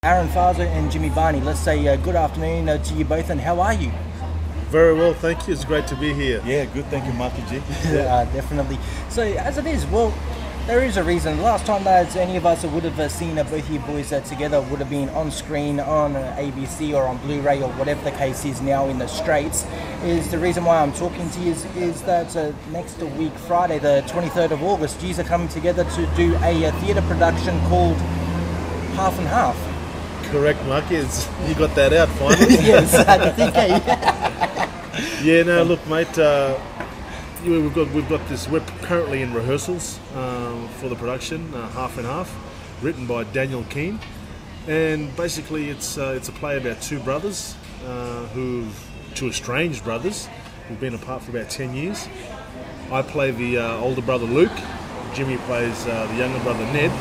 Aaron Fa'aoso and Jimi Bani. Let's say good afternoon to you both, and how are you? Very well, thank you. It's great to be here. Yeah, good. Thank you, MarkyG. Definitely. So as it is, well, there is a reason. The last time that any of us would have seen both of you boys together would have been on screen on ABC or on Blu-ray or whatever the case is now in the Straits. Is the reason why I'm talking to you is that next week, Friday, the 23rd of August, you are coming together to do a theatre production called Half and Half. Correct, Marky. You got that out finally. Yes, I think. Yeah, no, look, mate. We've got this. We're currently in rehearsals for the production, Half and Half, written by Daniel Keane, and basically it's a play about two brothers, two estranged brothers, who've been apart for about 10 years. I play the older brother Luke. Jimmy plays the younger brother Ned.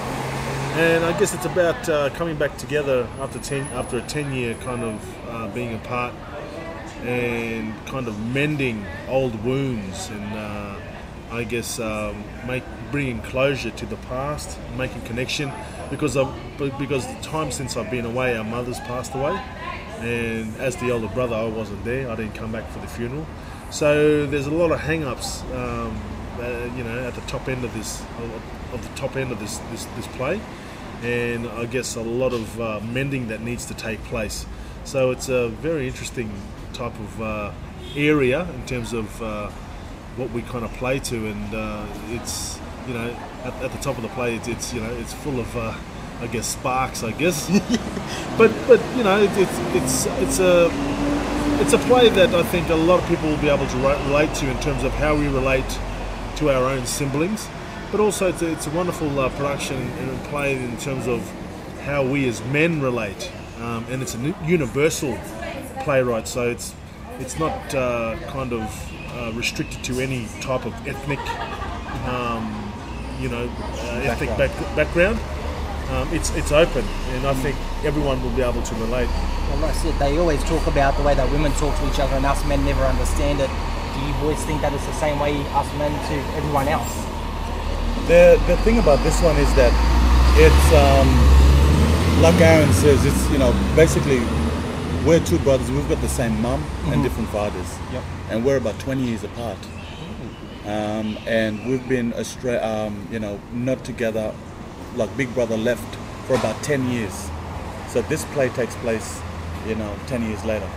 And I guess it's about coming back together after a 10-year kind of being apart, and kind of mending old wounds, and I guess bringing closure to the past, making connection, because the time since I've been away, our mother's passed away, and as the older brother, I wasn't there. I didn't come back for the funeral, so there's a lot of hang-ups, at the top end of this play, and I guess a lot of mending that needs to take place. So it's a very interesting type of area in terms of what we kind of play to, and it's at the top of the play, it's full of I guess sparks, I guess, but it's a play that I think a lot of people will be able to relate to in terms of how we relate to our own siblings, but also it's a wonderful production and play in terms of how we as men relate, and it's a universal playwright, so it's not kind of restricted to any type of ethnic background. It's open, and I think everyone will be able to relate. Well, like I said, they always talk about the way that women talk to each other, and us men never understand it. Do you boys think that it's the same way us men to everyone else? The thing about this one is that it's like Aaron says, it's basically we're two brothers. We've got the same mum and different fathers, and we're about 20 years apart. And we've been not together. Like Big Brother left for about 10 years. So this play takes place, 10 years later.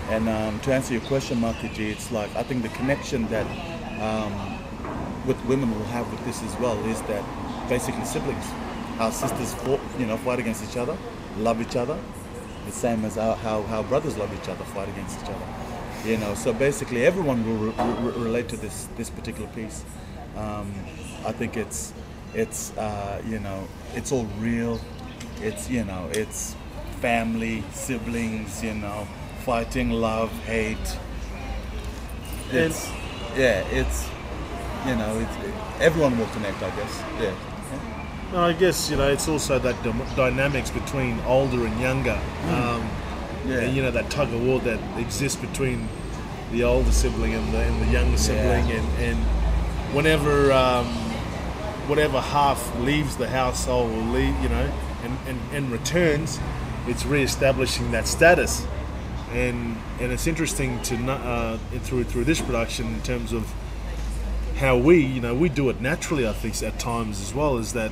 And to answer your question, MarkyG, it's like I think the connection that with women will have with this as well is that basically siblings, our sisters fight against each other, love each other, the same as how brothers love each other, fight against each other. So basically everyone will relate to this particular piece. I think it's all real. It's family, siblings, fighting, love, hate. Everyone will connect, I guess. Yeah. No, I guess it's also that dynamics between older and younger. And, that tug of war that exists between the older sibling and the younger sibling, and whenever whatever half leaves the household or and returns, it's re-establishing that status, and it's interesting to through this production in terms of how we do it naturally. I think at times as well, is that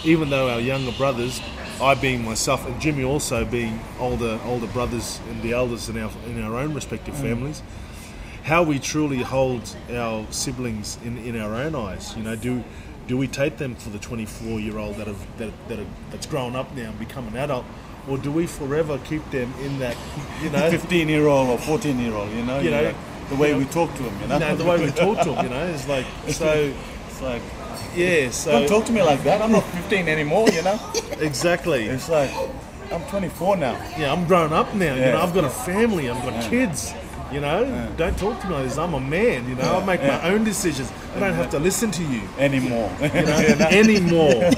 even though our younger brothers, I being myself and Jimmy also being older brothers and the eldest in our own respective families, how we truly hold our siblings in our own eyes. Do we take them for the 24-year-old that's grown up now and become an adult, or do we forever keep them in that 15-year-old or 14-year-old? The way we talk to them. The way we talk to them. It's like so. It's like So don't talk to me like that. I'm not 15 anymore. Exactly. It's like I'm 24 now. Yeah, I'm grown up now. I've got a family. I've got kids. Don't talk to me like this. I'm a man. I make my own decisions. I don't have to listen to you anymore. Anymore.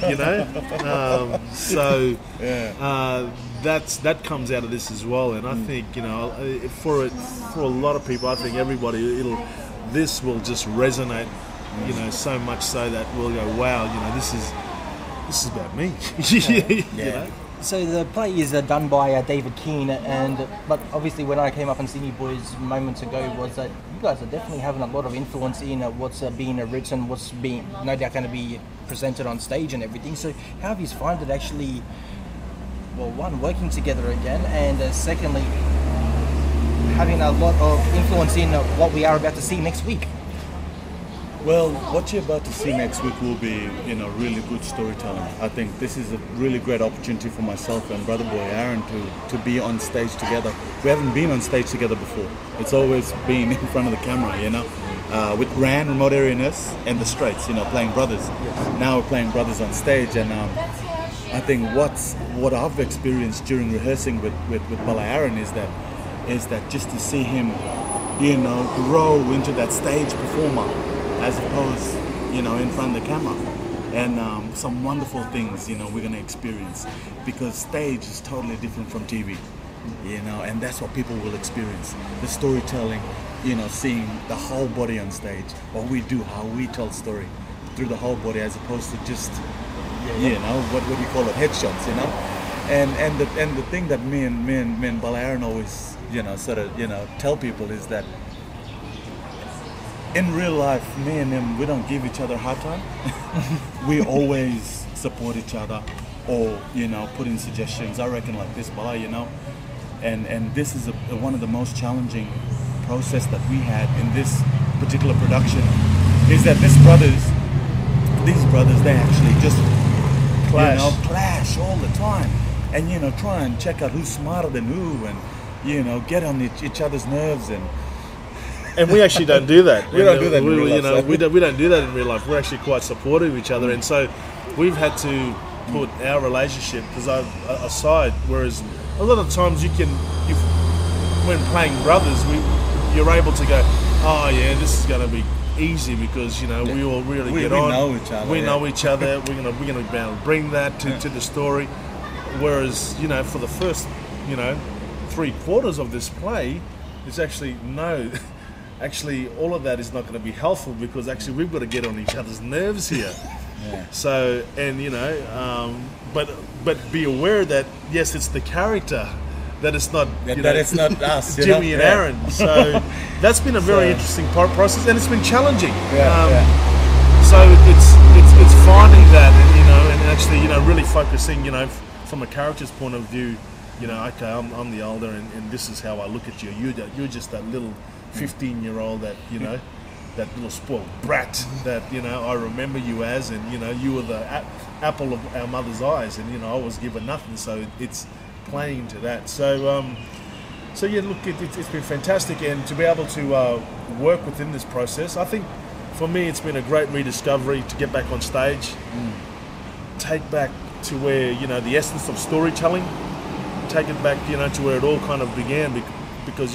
That comes out of this as well. And I think for a lot of people, I think everybody, this will just resonate. So much so that we'll go, wow. This is about me. So the play is done by David Keane, but obviously when I came up and seen you boys moments ago was that you guys are definitely having a lot of influence in what's being written, what's being no doubt going to be presented on stage and everything. So how have you found it actually, well, one, working together again, and secondly, having a lot of influence in what we are about to see next week? Well, what you're about to see next week will be, really good storytelling. I think this is a really great opportunity for myself and brother boy Aaron to be on stage together. We haven't been on stage together before. It's always been in front of the camera, with Ran, Remote Area Nurse, and the Straits, playing brothers. Yes. Now we're playing brothers on stage, and I think what I've experienced during rehearsing with Bala Aaron is that just to see him, grow into that stage performer, as opposed, in front of the camera. And some wonderful things, we're going to experience, because stage is totally different from TV, and that's what people will experience. The storytelling, seeing the whole body on stage, what we do, how we tell story through the whole body, as opposed to just, what do you call it, headshots, And the thing that me and Bala Aaron always, tell people is that in real life, me and him, we don't give each other a hard time. We always support each other, or put in suggestions. I reckon like this, Bala, and this is one of the most challenging process that we had in this particular production, is that these brothers, they actually just clash all the time, and try and check out who's smarter than who, and get on each other's nerves. And we actually don't do that. We don't do that in real life. We don't do that in real life. We're actually quite supportive of each other, and so we've had to put our relationship aside. Whereas a lot of times when playing brothers, you're able to go, oh yeah, this is going to be easy because we all really get on. Know each other. We know each other. We're gonna be able to bring that to the story. Whereas for the first 3/4 of this play, it's actually no. Actually, all of that is not going to be helpful, because actually we've got to get on each other's nerves here. Yeah. So, and but be aware that yes, it's the character, that it's not that it's not us, Jimmy and Aaron. So that's been a very interesting process, and it's been challenging. So it's finding that, and actually really focusing, from a character's point of view. Okay, I'm the older, and this is how I look at you. You're just that little 15-year-old that that little spoiled brat that I remember you as, and you were the apple of our mother's eyes, and I was given nothing. So it's playing to that. So yeah, look, it's been fantastic, and to be able to work within this process, I think for me it's been a great rediscovery to get back on stage, take back to where the essence of storytelling. Take it back, to where it all kind of began, because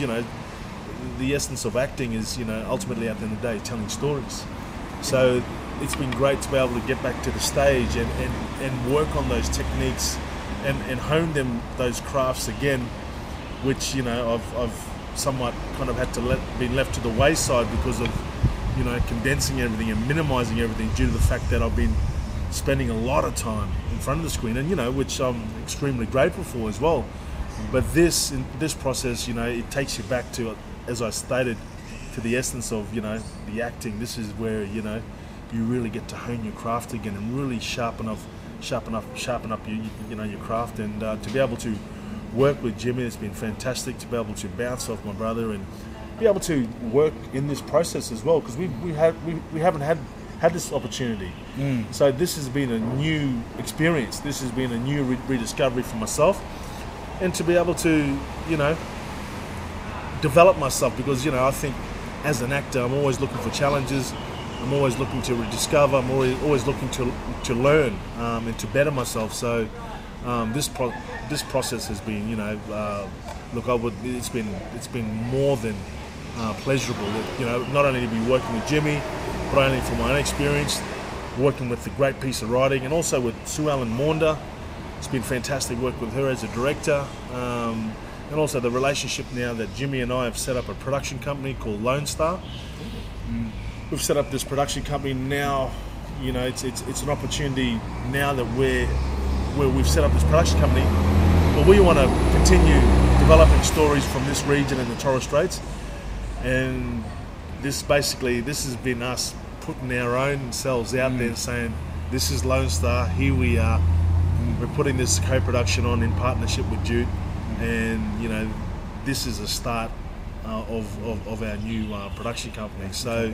the essence of acting is, ultimately at the end of the day, telling stories. So it's been great to be able to get back to the stage and work on those techniques and hone those crafts again, which I've somewhat kind of had to been left to the wayside because of condensing everything and minimizing everything due to the fact that I've been spending a lot of time in front of the screen, and which I'm extremely grateful for as well. But this process, it takes you back to, as I stated, to the essence of the acting. This is where you really get to hone your craft again and really sharpen up your craft. And to be able to work with Jimmy, it's been fantastic to be able to bounce off my brother and be able to work in this process as well, because we haven't had this opportunity. So this has been a new experience. This has been a new rediscovery for myself, and to be able to develop myself, because I think as an actor I'm always looking for challenges. I'm always looking to rediscover. I'm always looking to learn and to better myself. So this process has been it's been more than pleasurable. Not only to be working with Jimmy, but only from my own experience, working with the great piece of writing, and also with Sue Ellen Maunda. It's been fantastic work with her as a director, and also the relationship now that Jimmy and I have set up a production company called Lone Star. We've set up this production company now. It's an opportunity now that we're where we've set up this production company, well, we want to continue developing stories from this region in the Torres Straits, and this has been us putting our own selves out there and saying, this is Lone Star, here we are, we're putting this co-production on in partnership with Jute, and you know, this is a start of our new production company. So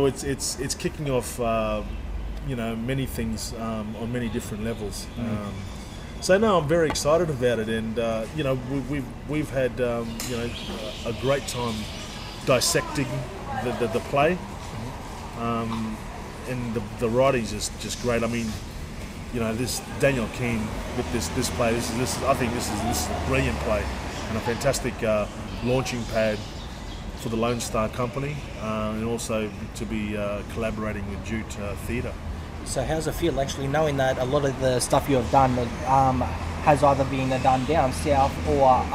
it's kicking off you know, many things on many different levels. So no, I'm very excited about it, and you know, we've had you know, a great time dissecting the play, and the writing's just great. I mean, you know, this Daniel Keane with this play, I think this is a brilliant play and a fantastic launching pad for the Lone Star Company, and also to be collaborating with Jute Theatre. So how's it feel actually knowing that a lot of the stuff you have done has either been done down south or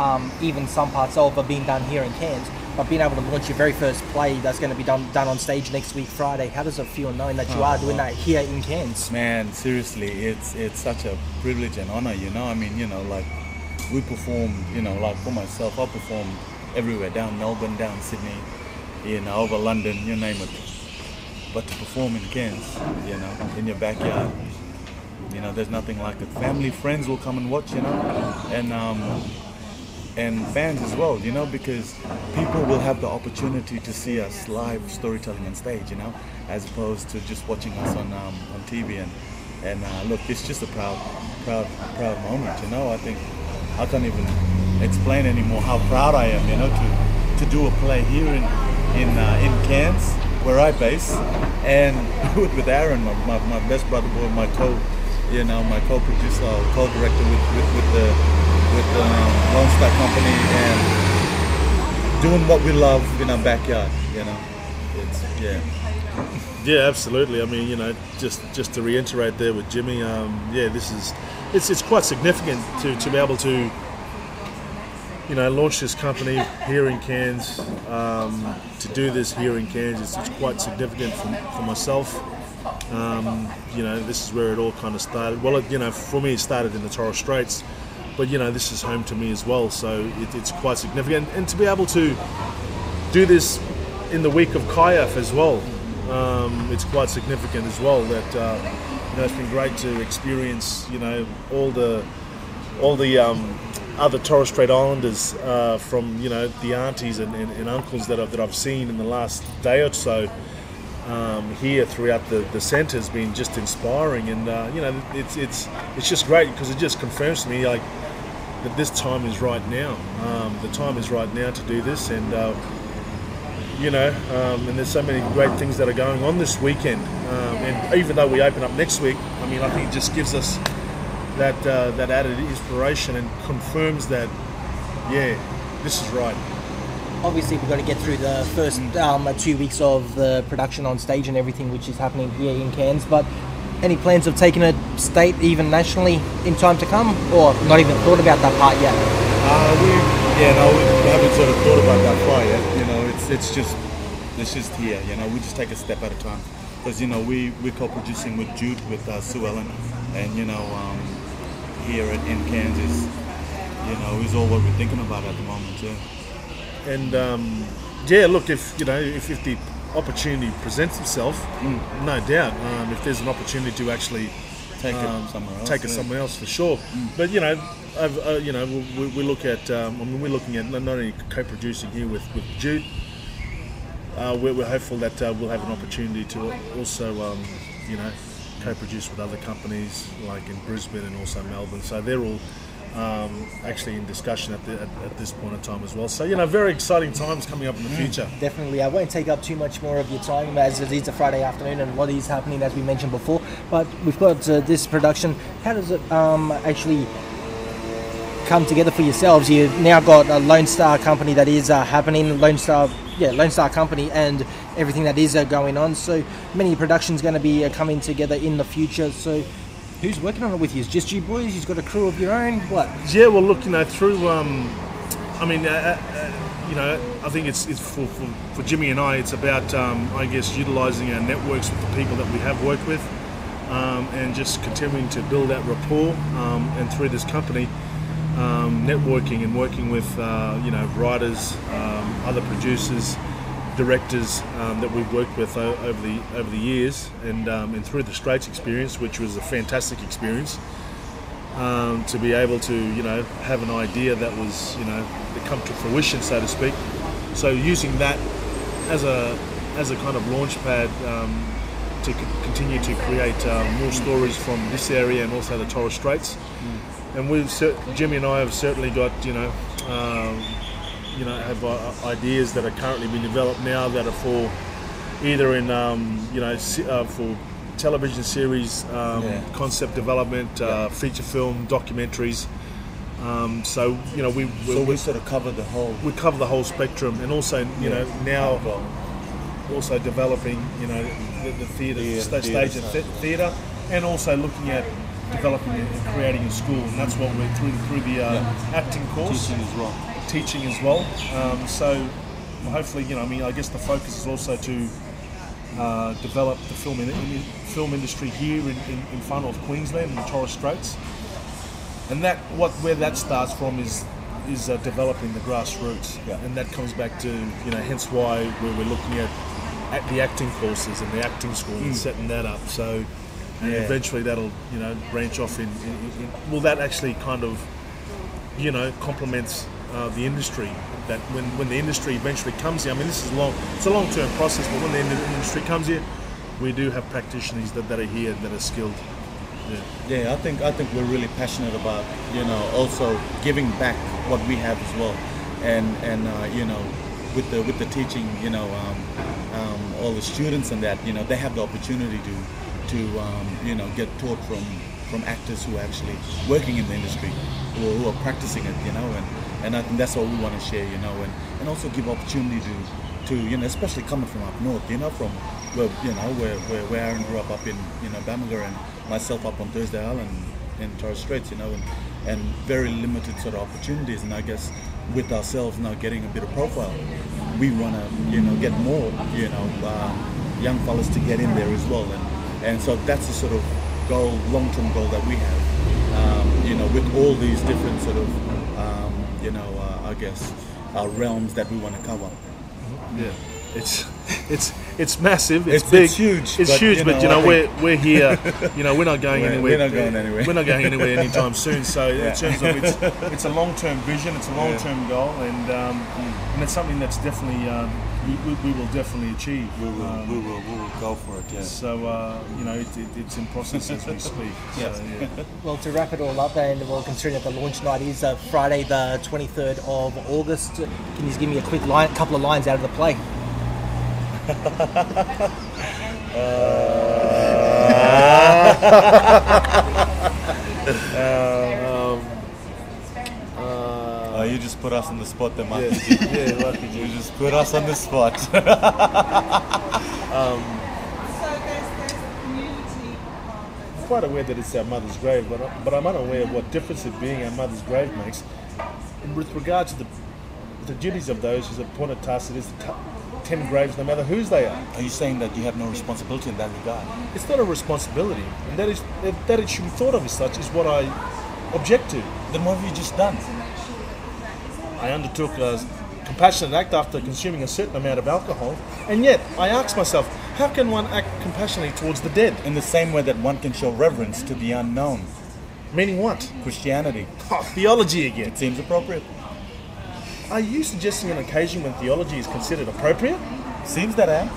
even some parts of are being done here in Cairns, but being able to launch your very first play that's going to be done on stage next week Friday, how does it feel knowing that you are doing that here in Cairns? Man, seriously, it's such a privilege and honor, you know. I mean, you know, like we performed, you know, like for myself, I performed everywhere, down Melbourne, down Sydney, you know, over London, you name it. But to perform in Cairns, you know, in your backyard, you know, there's nothing like it. Family, friends will come and watch, you know, and fans as well, you know, because people will have the opportunity to see us live storytelling on stage, you know, as opposed to just watching us on TV. And look, it's just a proud moment, you know. I think I can't even explain anymore how proud I am, you know, to do a play here in Cairns, where I base, and with Aaron, my best brother, my co-producer, co-director with the Lone Star Company, and doing what we love in our backyard, you know. Yeah, absolutely. I mean, you know, just to reiterate there with Jimmy, yeah, it's quite significant to be able to, you know, launch this company here in Cairns, to do this here in Cairns. It's quite significant for myself. You know, this is where it all kind of started. Well, you know, for me it started in the Torres Straits, but you know, this is home to me as well, so it's quite significant. And to be able to do this in the week of Kayaf as well, it's quite significant as well. That you know, it's been great to experience, you know, all the other Torres Strait Islanders, from, you know, the aunties and uncles that I've seen in the last day or so, here throughout the centre has been just inspiring, and you know, it's just great because it just confirms to me like that this time is right now. The time is right now to do this, and you know, and there's so many great things that are going on this weekend, and even though we open up next week, I mean, I think it just gives us that added inspiration and confirms that, yeah, this is right. Obviously, we've got to get through the first 2 weeks of the production on stage and everything, which is happening here in Cairns. But any plans of taking it state, even nationally, in time to come, or not even thought about that part yet? We haven't sort of thought about that part yet. You know, it's just here. You know, we just take a step at a time, because you know we're co-producing with Jute, with Sue Ellen, and you know, here in Cairns is all what we're thinking about at the moment. Yeah. And yeah, look, if the opportunity presents itself, no doubt, if there's an opportunity to actually take it somewhere else, for sure. But you know, you know, we look at, I mean, we're looking at not only co-producing here with Jute. We're hopeful that we'll have an opportunity to also, you know, co-produce with other companies like in Brisbane and also Melbourne. So they're all actually in discussion at this point in time as well. So, you know, very exciting times coming up in the future. Definitely. I won't take up too much more of your time, as it is a Friday afternoon and a lot is happening, as we mentioned before. But we've got this production. How does it actually come together for yourselves? You've now got a Lone Star Company that is happening, Lone Star Company, and everything that is going on. So many productions going to be coming together in the future. So who's working on it with you? Is just you boys? You've got a crew of your own? What? Yeah, well, look, you know, through, I mean, you know, I think it's for Jimmy and I, it's about, I guess, utilising our networks with the people that we have worked with. and just continuing to build that rapport, and through this company, networking and working with writers, other producers, directors that we've worked with over the years, and through the Straits experience, which was a fantastic experience, to be able to have an idea that was that come to fruition, so to speak. So using that as a kind of launch pad to continue to create more stories from this area and also the Torres Straits. And Jimmy and I have certainly got have ideas that are currently being developed now that are for either in for television series, concept development, feature film, documentaries. So we sort of cover the whole. We cover the whole spectrum, and also now also developing the theatre, stage and theatre, and also looking at developing and creating a school, and that's what we're through the acting course, teaching as well. So hopefully, I guess the focus is also to develop the film industry here in Far North Queensland in the Torres Straits, and where that starts from is developing the grassroots, and that comes back to hence why we're looking at the acting courses and the acting school and setting that up. So. And eventually that'll, branch off in that actually kind of, complements the industry. That when the industry eventually comes here, it's a long-term process, but when the industry comes here, we do have practitioners that are here that are skilled. Yeah, I think we're really passionate about, also giving back what we have as well, and with the teaching, all the students and that, they have the opportunity to get taught from actors who are actually working in the industry, who are practicing it, and I think that's what we want to share, and also give opportunity to especially coming from up north, from where Aaron grew up in Bamaga, and myself up on Thursday Island in Torres Straits, and very limited sort of opportunities, and I guess with ourselves now getting a bit of profile, we want to get more young fellas to get in there as well, and so that's the sort of long-term goal that we have, with all these different sort of, I guess, realms that we want to cover. Yeah, it's massive. It's big. It's huge. It's huge, but we're here. We're not going anywhere. We're not going anywhere. We're not going anywhere anytime soon. So in terms of it's a long-term vision. It's a long-term goal, and it's something that's definitely. We will definitely achieve. We will go for it. Yeah. So it's in process as we speak. Yes. So, yeah. Well, to wrap it all up, and considering that the launch night is Friday, the 23rd of August, can you just give me a quick couple of lines out of the play? You just put us on the spot there, MarkyG. Yeah, MarkyG. You just put us on the spot. So there's community. I'm quite aware that it's our mother's grave, but I'm unaware of what difference it being our mother's grave makes. And with regard to the duties of those who's appointed task, it is 10 graves, no matter whose they are. Are you saying that you have no responsibility in that regard? It's not a responsibility, and that it should be thought of as such is what I object to. Then what have you just done? I undertook a compassionate act after consuming a certain amount of alcohol, and yet I ask myself, how can one act compassionately towards the dead? In the same way that one can show reverence to the unknown. Meaning what? Christianity. Oh, theology again. It seems appropriate. Are you suggesting an occasion when theology is considered appropriate? Seems that I am.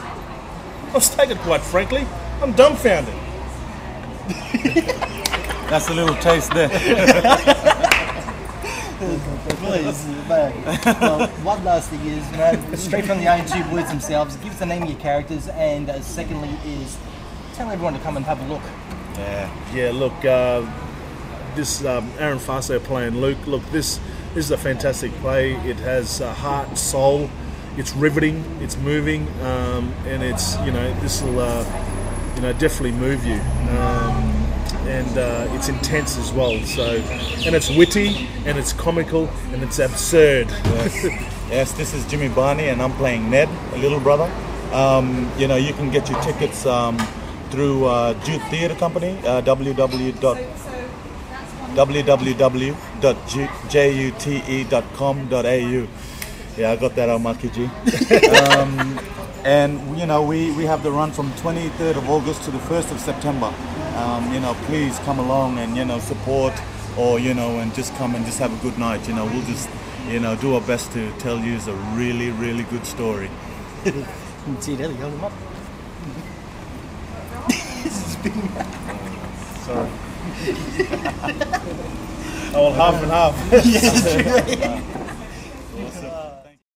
I'll state it quite frankly, I'm dumbfounded. That's a little taste there. Please, well, one last thing is, straight from the A2 boys themselves, give us the name of your characters, and secondly is tell everyone to come and have a look. Yeah, look, this Aaron Fa'aoso playing Luke, look, this is a fantastic play. It has heart, soul, it's riveting, it's moving, and it's, this will, definitely move you. And it's intense as well. So, and it's witty, and it's comical, and it's absurd. Yes, this is Jimi Bani, and I'm playing Ned, a little brother. You can get your tickets through Jude Theatre Company, www.jute.com.au. Yeah, I got that on MarkyG. And you know, we have the run from 23rd of August to the 1st of September. You know, please come along and, you know, support, or, you know, and just come and just have a good night. You know, we'll just, you know, do our best to tell you a really, really good story. See, there you go. Sorry. Oh, well, half and half. Yeah,